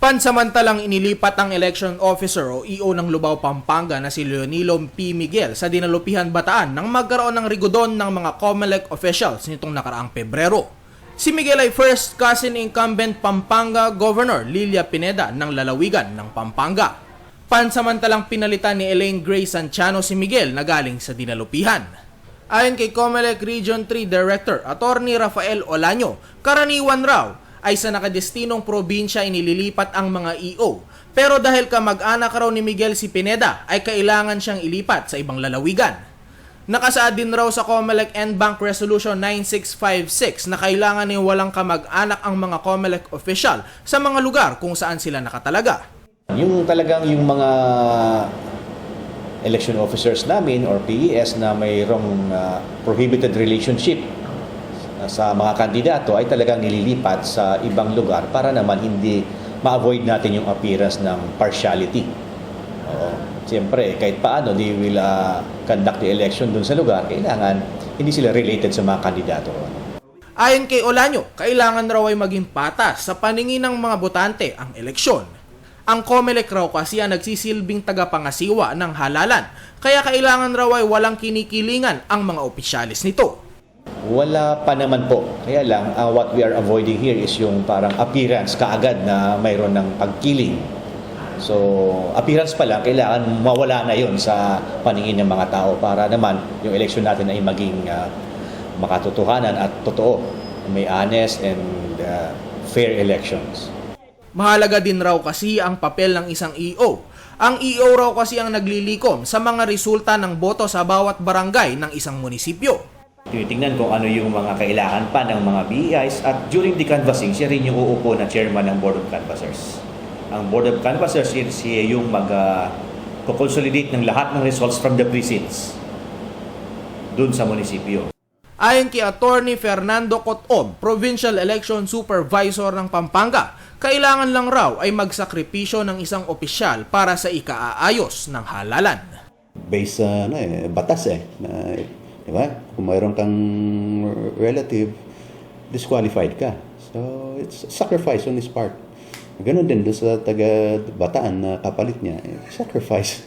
Pansamantalang inilipat ang election officer o EO ng Lubao, Pampanga na si Leonilo P. Miguel sa Dinalupihan, Bataan nang magkaroon ng rigodon ng mga COMELEC officials nitong nakaraang Pebrero. Si Miguel ay first cousin incumbent Pampanga Governor Lilia Pineda ng lalawigan ng Pampanga. Pansamantalang pinalitan ni Elaine Grace Sanciano si Miguel na galing sa Dinalupihan. Ayon kay COMELEC Region 3 Director Attorney Rafael Olaño, karaniwan raw ay sa nakadestinong probinsya inililipat ang mga EO. Pero dahil kamag-anak raw ni Miguel si Pineda, ay kailangan siyang ilipat sa ibang lalawigan. Nakasaad din raw sa COMELEC NBank Resolution 9656 na kailangan ni walang kamag-anak ang mga COMELEC official sa mga lugar kung saan sila nakatalaga. Yung talagang yung mga election officers namin or PES na mayroong prohibited relationship sa mga kandidato ay talagang nililipat sa ibang lugar para naman hindi ma-avoid natin yung appearance ng partiality. Siyempre, kahit paano, they will conduct the election dun sa lugar, kailangan hindi sila related sa mga kandidato. Ayon kay Olaño, kailangan raw ay maging patas sa paningin ng mga botante ang eleksyon. Ang COMELEC raw kasi ang nagsisilbing tagapangasiwa ng halalan, kaya kailangan raw ay walang kinikilingan ang mga opisyalis nito. Wala pa naman po. Kaya lang, what we are avoiding here is yung parang appearance kaagad na mayroon ng pagkiling. So, appearance pa lang, kailangan mawala na yun sa paningin ng mga tao para naman yung election natin ay maging makatotohanan at totoo. May honest and fair elections. Mahalaga din raw kasi ang papel ng isang EO. Ang EO raw kasi ang naglilikom sa mga resulta ng boto sa bawat barangay ng isang munisipyo. Tinitingnan kung ano yung mga kailangan pa ng mga BIs at during the canvassing, siya rin yung uupo na chairman ng Board of Canvassers. Ang Board of Canvassers, siya yung mag-consolidate ng lahat ng results from the precincts dun sa munisipyo. Ayon kay Attorney Fernando Cotob, Provincial Election Supervisor ng Pampanga, kailangan lang raw ay magsakripisyo ng isang opisyal para sa ikaaayos ng halalan. Based sa batas diba? Kung mayroon kang relative, disqualified ka. So, it's sacrifice on his part. Ganon din doon sa taga-Bataan na kapalit niya. Sacrifice.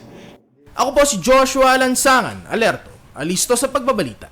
Ako po si Joshua Lansangan, alerto, alisto sa pagbabalita.